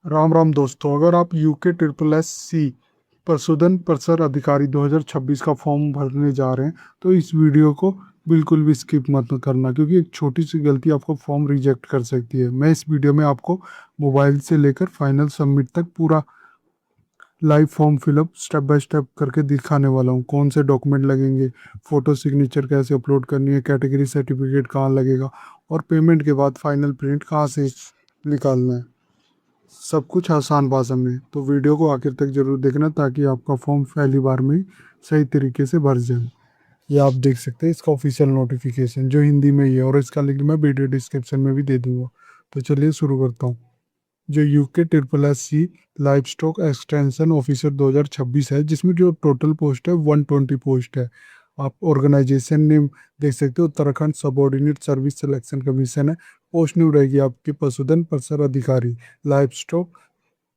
राम राम दोस्तों, अगर आप यूके ट्रिपल एस सी पशुधन प्रसर अधिकारी 2026 का फॉर्म भरने जा रहे हैं तो इस वीडियो को बिल्कुल भी स्किप मत करना, क्योंकि एक छोटी सी गलती आपको फॉर्म रिजेक्ट कर सकती है। मैं इस वीडियो में आपको मोबाइल से लेकर फाइनल सबमिट तक पूरा live form fill up step by step करके दिखाने वाला हूँ। कौन से डॉक्यूमेंट लगेंगे, फोटो सिग्नेचर कैसे अपलोड करनी है, कैटेगरी सर्टिफिकेट कहाँ लगेगा और पेमेंट के बाद फाइनल प्रिंट कहाँ से निकालना है। सब कुछ आसान भाषा में, तो वीडियो को आखिर तक जरूर देखना ताकि आपका फॉर्म पहली बार में ही सही तरीके से भर जाए। ये आप देख सकते हैं इसका ऑफिशियल नोटिफिकेशन जो हिंदी में ही है, और इसका लिंक मैं वीडियो डिस्क्रिप्शन में भी दे दूंगा। तो चलिए शुरू करता हूँ। जो UK triple S C livestock extension officer 2026 है, जिसमें जो टोटल पोस्ट है 120 पोस्ट है। आप ऑर्गेनाइजेशन नेम देख सकते हो, Uttarakhand subordinate service selection commission है। पोस्ट न्यू रहेगी आपकी पशुधन प्रसर अधिकारी लाइव स्टॉक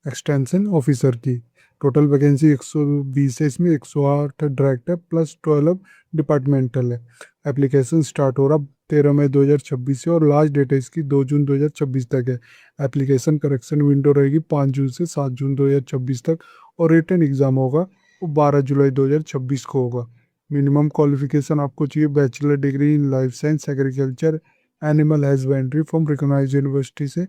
एक्सटेंशन ऑफिसर की। टोटल वैकेंसी 120 है, इसमें 108 डायरेक्ट है प्लस 12 डिपार्टमेंटल है। एप्लीकेशन स्टार्ट हो रहा 13 मई 2026 से और लास्ट डेट है इसकी 2 जून 2026 तक है। एप्लीकेशन करेक्शन विंडो रहेगी 5 जून से 7 जून 2026 तक, और रिटन एग्जाम होगा वो 12 जुलाई 2026 को होगा। मिनिमम क्वालिफिकेशन आपको चाहिए bachelor degree in life science agriculture animal husbandry from recognised university से।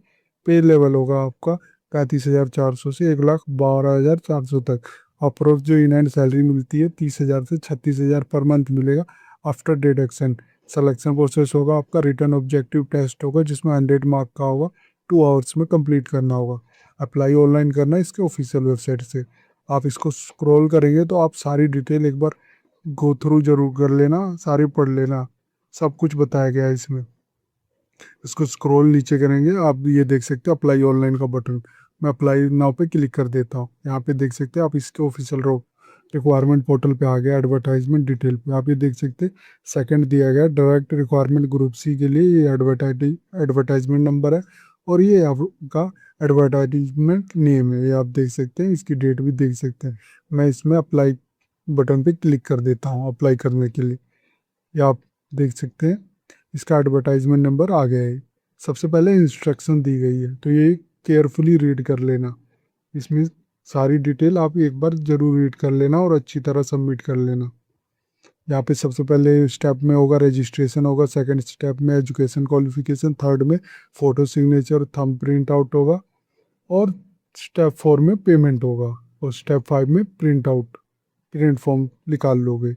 पे लेवल होगा आपका 35,400 से 1,12,400 तक। अप्रोच जो इन हैंड सैलरी मिलती है 30,000 से 36,000 पर मंथ मिलेगा आफ्टर डिडक्शन। सिलेक्शन प्रोसेस होगा आपका रिटर्न ऑब्जेक्टिव टेस्ट होगा जिसमें 100 मार्क का होगा, 2 आवर्स में कंप्लीट करना होगा। अप्लाई ऑनलाइन करना है इसके ऑफिशियल वेबसाइट से। आप इसको स्क्रॉल करेंगे तो आप सारी डिटेल एक बार गो थ्रू जरूर कर लेना, सारी पढ़ लेना, सब कुछ बताया गया है इसमें। इसको स्क्रॉल नीचे करेंगे आप ये देख सकते हो अप्लाई ऑनलाइन का बटन। मैं अप्लाई नाउ पे क्लिक कर देता हूँ। यहाँ पे देख सकते हैं आप इसके ऑफिशियल रिक्वायरमेंट पोर्टल पे आ गया, एडवर्टाइजमेंट डिटेल पे आप ये देख सकते हैं। सेकंड दिया गया डायरेक्ट रिक्वायरमेंट ग्रुप सी के लिए, ये एडवर्टाइजमेंट नंबर है और ये आपका एडवर्टाइजमेंट नेम है। ये आप देख सकते हैं, इसकी डेट भी देख सकते हैं। मैं इसमें अप्लाई बटन पे क्लिक कर देता हूँ अप्लाई करने के लिए। ये आप देख सकते हैं इसका एडवर्टाइजमेंट नंबर आ गया है। सबसे पहले इंस्ट्रक्शन दी गई है तो ये केयरफुली रीड कर लेना। इसमें सारी डिटेल आप एक बार जरूर रीड कर लेना और अच्छी तरह सबमिट कर लेना। यहाँ पे सबसे पहले स्टेप में होगा रजिस्ट्रेशन होगा, सेकंड स्टेप में एजुकेशन क्वालिफिकेशन, थर्ड में photo signature thumb print out होगा, और स्टेप 4 में पेमेंट होगा, और स्टेप 5 में प्रिंट फॉर्म निकाल लोगे।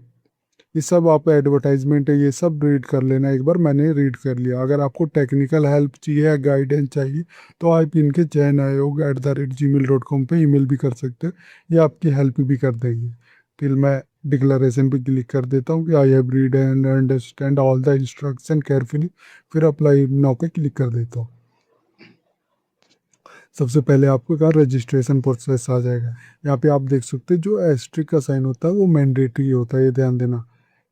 ये सब आप एडवर्टाइजमेंट है, ये सब रीड कर लेना एक बार। मैंने रीड कर लिया। अगर आपको टेक्निकल हेल्प चाहिए या गाइडेंस चाहिए तो आप इनके चयन आयोग @gmail.com पे ईमेल भी कर सकते हैं, ये आपकी हेल्प भी कर देंगे। फिर मैं डिक्लेरेशन पे क्लिक कर देता हूँ कि I have read and understand all the instruction carefully. फिर अप्लाई नाउ पे क्लिक कर देता हूँ। सबसे पहले आपको का रजिस्ट्रेशन प्रोसेस आ जाएगा। यहाँ पे आप देख सकते हैं जो एस्ट्रिक का साइन होता है वो मैंडेटरी होता है, ये ध्यान देना।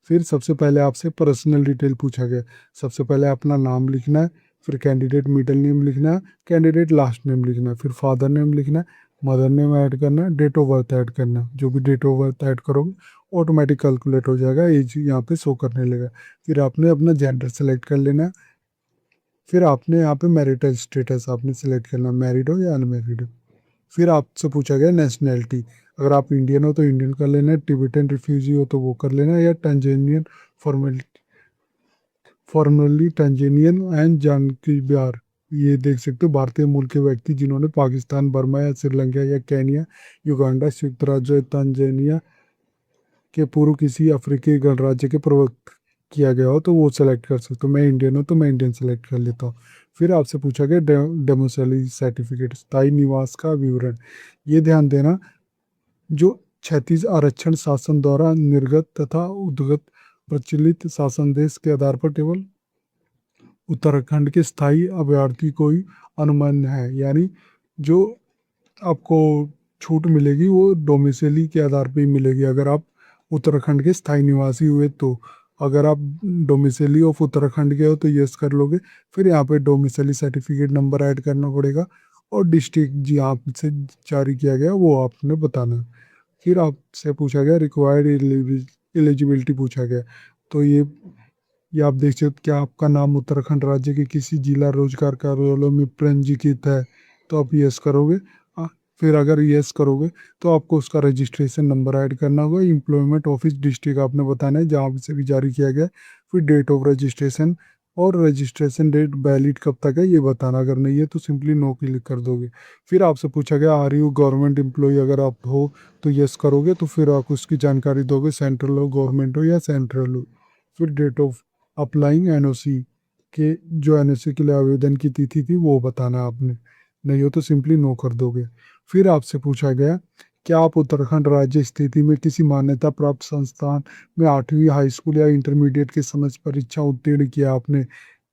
फिर सबसे पहले आपसे पर्सनल डिटेल पूछा गया। सबसे पहले अपना नाम लिखना है, फिर कैंडिडेट मिडिल नेम लिखना है, कैंडिडेट लास्ट नेम लिखना है, फिर फादर नेम लिखना है, मदर नेम ऐड करना है, डेट ऑफ बर्थ ऐड करना है। जो भी डेट ऑफ बर्थ ऐड करोगे ऑटोमेटिक कैलकुलेट हो जाएगा, एज यहाँ पे शो करने लगेगा। फिर आपने अपना जेंडर सेलेक्ट कर लेना है। फिर आपने यहाँ पे मैरिटल स्टेटस आपने सेलेक्ट करना, मैरिड हो या अनमैरिड हो। फिर आपसे पूछा गया नेशनैलिटी। अगर आप इंडियन हो तो इंडियन कर लेना है, टिबेटन रिफ्यूजी हो तो वो कर लेना है, या टंजेनियन फॉर्मली टंजेनियन एंड जानकीबियार। ये देख सकते हो भारतीय मूल के व्यक्ति जिन्होंने पाकिस्तान, बर्मा या श्रीलंका या केनिया, युगांडा, संयुक्त राज्य तंजानिया के पूर्व किसी अफ्रीकी गणराज्य के प्रवक्त किया गया हो तो वो सेलेक्ट कर सकते हो। मैं इंडियन हूँ तो मैं इंडियन सेलेक्ट कर लेता हूँ। फिर आपसे पूछा गया डेमोसैली सर्टिफिकेट, स्थायी निवास का विवरण। ये ध्यान देना, जो 36 आरक्षण शासन द्वारा निर्गत तथा उद्गत प्रचलित शासन देश के आधार पर केवल उत्तराखंड के स्थायी अभ्यर्थी को ही अनुमन्य है। यानी जो आपको छूट मिलेगी वो डोमिसाइली के आधार पे ही मिलेगी अगर आप उत्तराखंड के स्थायी निवासी हुए तो। अगर आप डोमिसाइली ऑफ उत्तराखंड के हो तो यस कर लोगे। फिर यहाँ पे डोमिसाइली सर्टिफिकेट नंबर ऐड करना पड़ेगा, और डिस्ट्रिक्ट जी आपसे जारी किया गया वो आपने बताना है। फिर आपसे पूछा गया रिक्वायर्ड एलिजिबिलिटी पूछा गया। तो ये आप देख सकते हो, क्या आपका नाम उत्तराखंड राज्य के किसी जिला रोजगार कार्यालय में पंजीकृत है तो आप यस करोगे। फिर अगर यस करोगे तो आपको उसका रजिस्ट्रेशन नंबर ऐड करना होगा, एम्प्लॉयमेंट ऑफिस डिस्ट्रिक्ट आपने बताना है जहाँ से भी जारी किया गया है, फिर डेट ऑफ रजिस्ट्रेशन और रजिस्ट्रेशन डेट वैलिड कब तक है ये बताना, अगर नहीं है तो सिंपली नो क्लिक कर दोगे। फिर आपसे पूछा गया आर यू गवर्नमेंट एम्प्लॉय, अगर आप हो तो यस करोगे, तो फिर आप उसकी जानकारी दोगे, सेंट्रल हो, गवर्नमेंट हो या सेंट्रल हो। फिर डेट ऑफ अप्लाइंग एनओसी के, जो एनओसी के लिए आवेदन की तिथि थी वो बताना आपने, नहीं हो तो सिंपली नो कर दोगे। फिर आपसे पूछा गया क्या आप उत्तराखंड राज्य स्थिति में किसी मान्यता प्राप्त संस्थान में 8वीं हाई स्कूल या इंटरमीडिएट की समझ परीक्षा उत्तीर्ण किया आपने,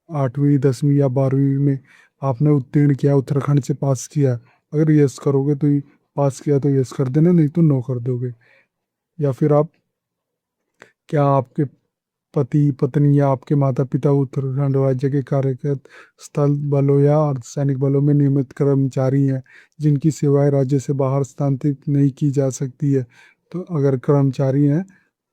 8वीं 10वीं या 12वीं में आपने उत्तीर्ण किया, उत्तराखंड से पास किया। अगर यस करोगे तो पास किया तो यस कर देना, नहीं तो नो कर दोगे। या फिर आप, क्या आपके पति पत्नी या आपके माता पिता उत्तराखंड राज्य के कार्यरत स्थल बलों या अर्धसैनिक बलों में नियमित कर्मचारी हैं जिनकी सेवाएं राज्य से बाहर स्थानांतरित नहीं की जा सकती है। तो अगर कर्मचारी हैं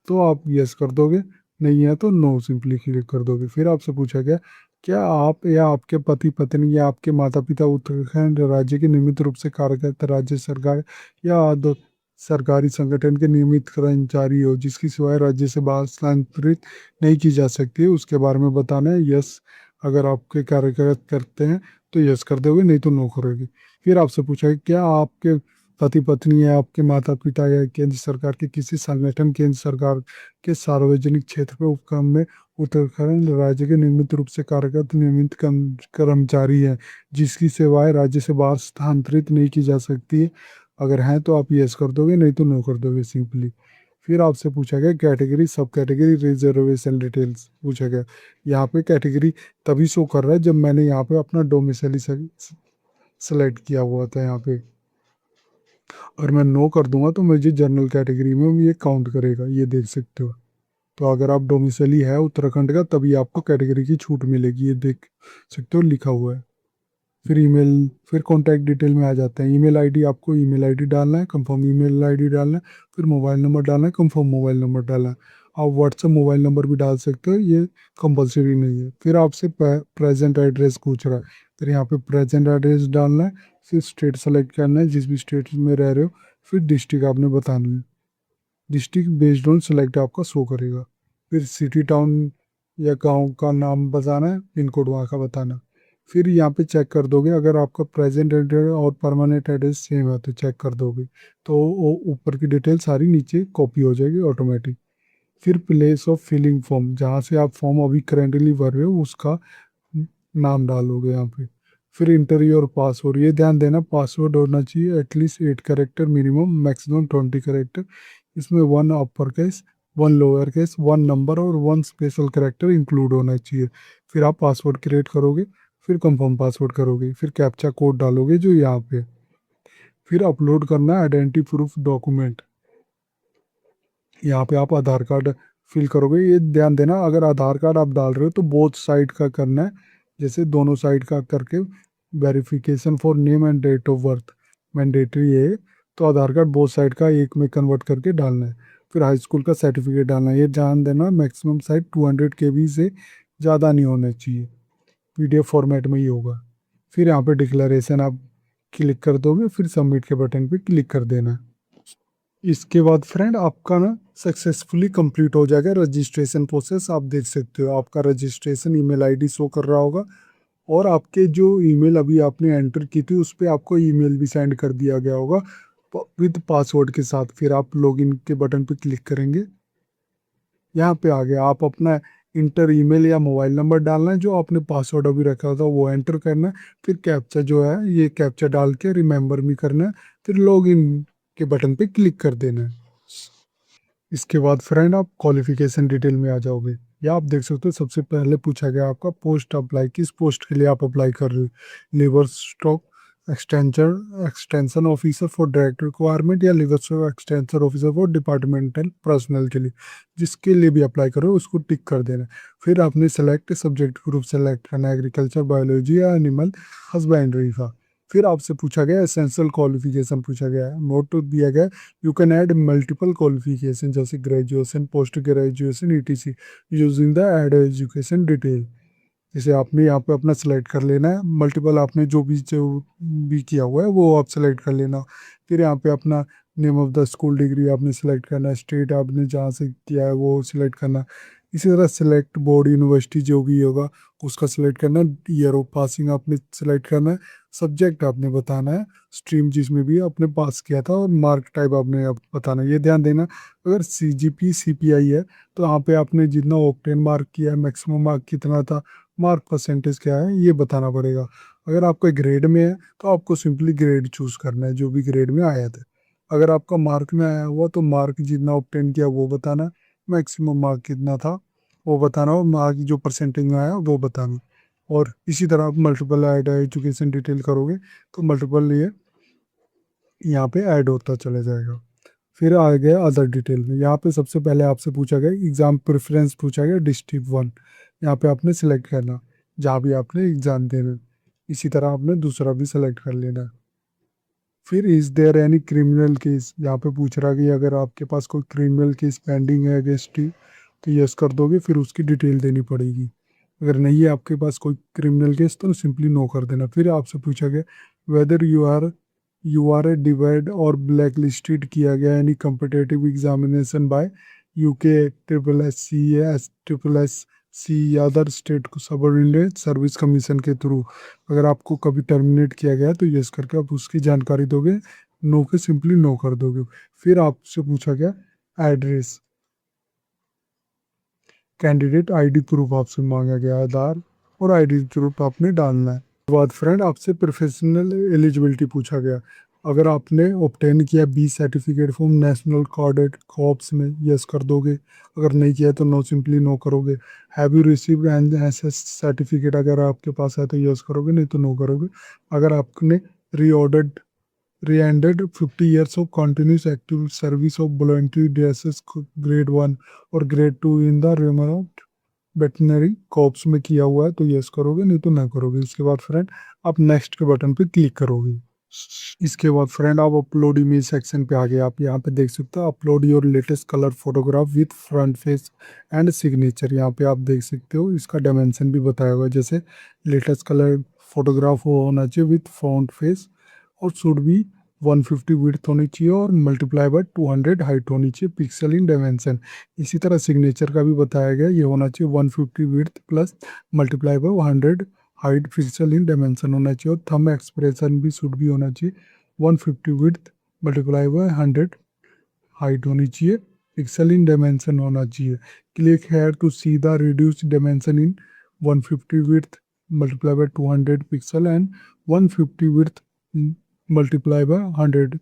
तो आप यस कर दोगे, नहीं है तो नो सिंपली क्लिक कर दोगे। फिर आपसे पूछा गया क्या आप या आपके पति पत्नी या आपके माता पिता उत्तराखंड राज्य के नियमित रूप से कार्यरत राज्य सरकार या सरकारी संगठन के नियमित कर्मचारी हो जिसकी सेवाएं राज्य से बाहर स्थानांतरित नहीं की जा सकती है, उसके बारे में बताना है। यस अगर आपके कार्यरत करते हैं तो यस कर दोगे, नहीं तो नो करोगे। फिर आपसे पूछा है क्या आपके पति पत्नी या आपके माता पिता या केंद्र सरकार के किसी संगठन, केंद्र सरकार के सार्वजनिक क्षेत्र के उपक्रम में उत्तराखंड राज्य के नियमित रूप से कार्यरत नियमित कर्मचारी हैं जिसकी सेवाएं राज्य से बाहर स्थानांतरित नहीं की जा सकती है। अगर हैं तो आप यस कर दोगे, नहीं तो नो कर दोगे सिंपली। फिर आपसे पूछा गया कैटेगरी सब कैटेगरी रिजर्वेशन डिटेल्स पूछा गया। यहाँ पे कैटेगरी तभी शो कर रहा है जब मैंने यहाँ पे अपना डोमिसाइल सेलेक्ट किया हुआ था यहाँ पे, और मैं नो कर दूंगा तो मुझे जनरल कैटेगरी में भी ये काउंट करेगा, ये देख सकते हो। तो अगर आप डोमिसाइल है उत्तराखंड का तभी आपको कैटेगरी की छूट मिलेगी, ये देख सकते हो लिखा हुआ है। फिर ईमेल, फिर कॉन्टैक्ट डिटेल में आ जाते हैं। ईमेल आईडी, आपको ईमेल आईडी डालना है, कंफर्म ईमेल आईडी डालना है, फिर मोबाइल नंबर डालना है, कंफर्म मोबाइल नंबर डालना है। आप व्हाट्सएप मोबाइल नंबर भी डाल सकते हो, ये कंपलसरी नहीं है। फिर आपसे प्रेजेंट एड्रेस पूछ रहा है, फिर यहाँ पे प्रेजेंट एड्रेस डालना है, फिर स्टेट सेलेक्ट करना है जिस भी स्टेट में रह रहे हो, फिर डिस्ट्रिक्ट आपने बताना है, डिस्ट्रिक्ट बेस्ड ऑन सेलेक्ट आपका शो करेगा। फिर सिटी टाउन या गांव का नाम बताना है, पिन कोड वहाँ का बताना। फिर यहाँ पे चेक कर दोगे अगर आपका प्रेजेंट एड्रेस और परमानेंट एड्रेस सेम है तो चेक कर दोगे, तो वो ऊपर की डिटेल सारी नीचे कॉपी हो जाएगी ऑटोमेटिक। फिर प्लेस ऑफ फिलिंग फॉर्म, जहाँ से आप फॉर्म अभी करेंटली भर रहे हो उसका नाम डालोगे यहाँ पे। फिर इंटर योर पासवर्ड, ये ध्यान देना पासवर्ड होना चाहिए at least 8 character minimum, maximum 20 character. इसमें 1 upper case, 1 lower case, 1 number और 1 स्पेशल कैरेक्टर इंक्लूड होना चाहिए। फिर आप पासवर्ड क्रिएट करोगे, फिर कंफर्म पासवर्ड करोगे, फिर कैप्चा कोड डालोगे जो यहाँ पे। फिर अपलोड करना है आइडेंटिटी प्रूफ डॉक्यूमेंट, यहाँ पे आप आधार कार्ड फिल करोगे। ये ध्यान देना अगर आधार कार्ड आप डाल रहे हो तो बोथ साइड का करना है, जैसे दोनों साइड का करके। Verification for name and date of birth mandatory है, तो आधार कार्ड बोथ साइड का एक में कन्वर्ट करके डालना है। फिर हाई स्कूल का सर्टिफिकेट डालना है, ये ध्यान देना मैक्सिमम साइज 200 KB से ज़्यादा नहीं होना चाहिए, PDF फॉर्मेट में ही होगा। फिर यहाँ पे डिक्लेरेशन आप क्लिक कर दोगे, फिर सबमिट के बटन पे क्लिक कर देना। इसके बाद फ्रेंड आपका ना सक्सेसफुली कंप्लीट हो जाएगा रजिस्ट्रेशन प्रोसेस। आप देख सकते हो आपका रजिस्ट्रेशन ईमेल आईडी शो कर रहा होगा, और आपके जो ईमेल अभी आपने एंटर की थी उस पर आपको ईमेल भी सेंड कर दिया गया होगा विद पासवर्ड के साथ। फिर आप लॉगिन के बटन पे क्लिक करेंगे, यहाँ पे आ गया, आप अपना इंटर ईमेल या मोबाइल नंबर डालना है, जो आपने पासवर्ड अभी रखा था वो एंटर करना है। फिर कैप्चा जो है ये कैप्चा डाल के रिमेंबर भी करना है, फिर लॉगिन के बटन पे क्लिक कर देना है। इसके बाद फ्रेंड आप क्वालिफिकेशन डिटेल में आ जाओगे, या आप देख सकते हो सबसे पहले पूछा गया आपका पोस्ट अप्लाई, किस पोस्ट के लिए आप अप्लाई कर रहे हो। Labour stock extension officer for direct requirement, या labour stock extension officer for departmental personnel के लिए, जिसके लिए भी अप्लाई करो उसको टिक कर देना। फिर आपने सेलेक्ट सब्जेक्ट ग्रुप सेलेक्ट करना, एग्रीकल्चर, बायोलॉजी या एनिमल हस्बेंड्री का। फिर आपसे पूछा गया एसेंशियल क्वालिफिकेशन पूछा गया है, नोट दिया गया you can add multiple qualification जैसे graduation, post graduation, ETC using the add education detail. जैसे आपने यहाँ पे अपना सेलेक्ट कर लेना है, मल्टीपल आपने जो भी किया हुआ है वो आप सेलेक्ट कर लेना। फिर यहाँ पे अपना name of the school degree आपने सेलेक्ट करना है, स्टेट आपने जहाँ से किया है वो सिलेक्ट करना। इसी तरह सेलेक्ट बोर्ड यूनिवर्सिटी जो भी होगा उसका सिलेक्ट करना, ईयर ऑफ पासिंग आपने सेलेक्ट करना है, सब्जेक्ट आपने बताना है, स्ट्रीम जिसमें भी आपने पास किया था, और मार्क टाइप आपने बताना है। ये ध्यान देना, अगर CGP CPI है तो यहाँ पे आपने जितना ऑक्टेन मार्क किया है, मैक्सिमम मार्क कितना था, मार्क परसेंटेज क्या है, ये बताना पड़ेगा। अगर आपका ग्रेड में है तो आपको सिंपली ग्रेड चूज करना है जो भी ग्रेड में आया था। अगर आपका मार्क में आया हुआ तो मार्क जितना ऑब्टेन किया वो बताना, मैक्सिमम मार्क कितना था वो बताना, और मार्क जो परसेंटेज में आया वो बताना। और इसी तरह आप मल्टीपल ऐड एजुकेशन डिटेल करोगे तो मल्टीपल ये यहाँ पे ऐड होता चला जाएगा। फिर आ गया अदर डिटेल में, यहाँ पे सबसे पहले आपसे पूछा गया एग्जाम प्रेफरेंस, पूछा गया डिस्ट्रिक्ट 1, यहाँ पे आपने सिलेक्ट करना जहाँ भी आपने एग्जाम देना है। इसी तरह आपने दूसरा भी सिलेक्ट कर लेना है। फिर is there any criminal case, यहाँ पे पूछ रहा कि अगर आपके पास कोई क्रिमिनल केस पेंडिंग है अगेंस्ट यू तो यस कर दोगे, फिर उसकी डिटेल देनी पड़ेगी। अगर नहीं है आपके पास कोई क्रिमिनल केस तो सिंपली नो कर देना। फिर आपसे पूछा गया वेदर यू आर ए डिवाइड और ब्लैक लिस्टेड किया गया any competitive examination by UK SSSC या other state subordinate service commission के थ्रू। अगर आपको कभी टर्मिनेट किया गया तो यस करके आप उसकी जानकारी दोगे, नो के सिंपली नो कर दोगे। फिर आपसे पूछा गया एड्रेस, कैंडिडेट ID प्रूफ आपसे मांगा गया, आधार और ID प्रूफ आपने डालना है। उसके बाद फ्रेंड आपसे प्रोफेशनल एलिजिबिलिटी पूछा गया। अगर आपने ऑब्टेन किया B certificate from national cadet corps में, यस कर दोगे। अगर नहीं किया तो नो सिंपली नो करोगे। Have you received an SS certificate, अगर आपके पास है तो यस करोगे, नहीं तो नो करोगे। अगर आपने रीऑर्डर्ड re-ended 50 years of continuous active service of voluntary dresses grade 1 और grade 2 in the remote veterinary corps में किया हुआ है तो यस करोगे, नहीं तो ना करोगे। उसके बाद फ्रेंड आप नेक्स्ट के बटन पे क्लिक करोगे। इसके बाद फ्रेंड आप अपलोड इमेज सेक्शन पे आ गए। आप यहाँ पे देख सकते हो upload your latest colour photograph with front face and signature. यहाँ पे आप देख सकते हो इसका डायमेंशन भी बताया हुआ है, जैसे लेटेस्ट कलर फोटोग्राफ होना चाहिए विथ फ्रंट फेस और शुड बी 150 विड्थ होनी चाहिए और मल्टीप्लाई बाय 200 हाइट होनी चाहिए पिक्सल इन डायमेंशन। इसी तरह सिग्नेचर का भी बताया गया, ये होना चाहिए 150 width plus multiply by 100 height pixel in dimension होना चाहिए। और थंब एक्सप्रेशन भी शुड भी होना चाहिए 150 विड्थ मल्टीप्लाई बाय 100 हाइट होनी चाहिए, पिक्सल इन डायमेंशन होना चाहिए। Click here to see the reduced dimension in 150 width multiply by 200 pixel and 150 width multiply by 100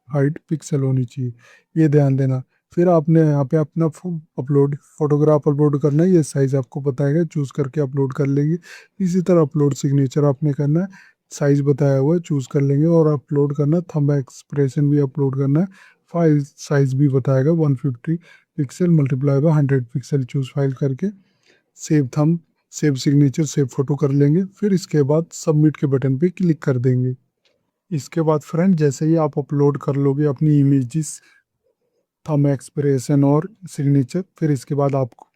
height pixel होनी चाहिए, ये ध्यान देना। फिर आपने यहाँ पे अपना अपलोड फोटोग्राफ अपलोड करना है, ये साइज़ आपको बताएगा, चूज़ करके अपलोड कर लेंगे। इसी तरह अपलोड सिग्नेचर आपने करना है, साइज़ बताया हुआ है, चूज़ कर लेंगे और अपलोड करना। थंब एक्सप्रेशन भी अपलोड करना है, फाइल साइज़ भी बताएगा 150 pixel multiply by 100 pixel, choose file करके save thumb save signature save photo कर लेंगे। फिर इसके बाद सबमिट के बटन पे क्लिक कर देंगे। इसके बाद फ्रेंड जैसे ही आप अपलोड कर लोगे अपनी इमेजेस, थंब एक्सप्रेशन और सिग्नेचर, फिर इसके बाद आपको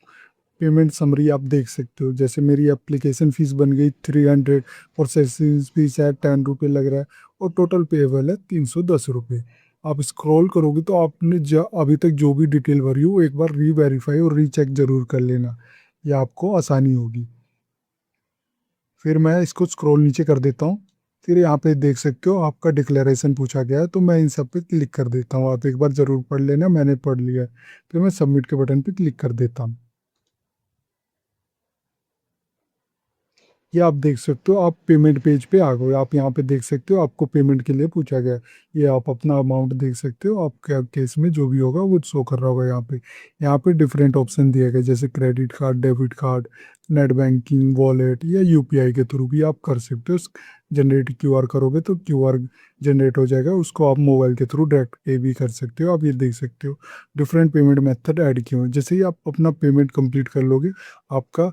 पेमेंट समरी आप देख सकते हो। जैसे मेरी एप्लीकेशन फ़ीस बन गई 300, प्रोसेसिंग फीस है 10 रुपये लग रहा है और टोटल पेबल है 310 रुपये। आप स्क्रॉल करोगे तो आपने अभी तक जो भी डिटेल भरी हो वो एक बार रीवेरीफाई और रीचेक ज़रूर कर लेना, यह आपको आसानी होगी। फिर मैं इसको स्क्रॉल नीचे कर देता हूँ। फिर यहाँ पे देख सकते हो आपका डिक्लेरेशन पूछा गया है, तो मैं इन सब पे क्लिक कर देता हूँ। आप एक बार ज़रूर पढ़ लेना, मैंने पढ़ लिया है। फिर मैं सबमिट के बटन पे क्लिक कर देता हूँ। ये आप देख सकते हो आप पेमेंट पेज पे आ गए। आप यहाँ पे देख सकते हो आपको पेमेंट के लिए पूछा गया है। ये आप अपना अमाउंट देख सकते हो, आपके केस में जो भी होगा वो शो कर रहा होगा यहाँ पे। यहाँ पे डिफरेंट ऑप्शन दिए गए जैसे credit card, debit card, net banking, wallet या UPI के थ्रू भी आप कर सकते हो। जनरेट QR करोगे तो QR जनरेट हो जाएगा, उसको आप मोबाइल के थ्रू डायरेक्ट पे भी कर सकते हो। आप ये देख सकते हो डिफरेंट पेमेंट मेथड ऐड किए हुए हैं। जैसे ही आप अपना पेमेंट कंप्लीट कर लोगे आपका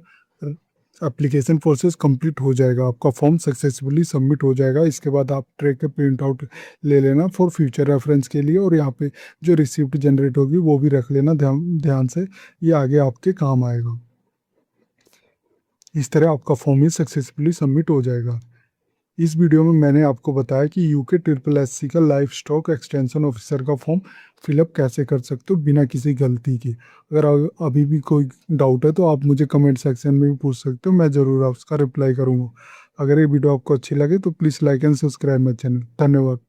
एप्लीकेशन प्रोसेस कंप्लीट हो जाएगा, आपका फॉर्म सक्सेसफुली सबमिट हो जाएगा। इसके बाद आप ट्रैक के प्रिंट आउट ले लेना फॉर फ्यूचर रेफरेंस के लिए, और यहाँ पे जो रिसिप्ट जनरेट होगी वो भी रख लेना ध्यान ध्यान से, ये आगे आपके काम आएगा। इस तरह आपका फॉर्म ही सक्सेसफुली सबमिट हो जाएगा। इस वीडियो में मैंने आपको बताया कि यूके ट्रिपल एस सी का लाइफ स्टॉक एक्सटेंशन ऑफिसर का फॉर्म फिलअप कैसे कर सकते हो बिना किसी गलती के। अगर अभी भी कोई डाउट है तो आप मुझे कमेंट सेक्शन में भी पूछ सकते हो, मैं ज़रूर उसका रिप्लाई करूँगा। अगर ये वीडियो आपको अच्छी लगे तो please like and subscribe my channel. धन्यवाद।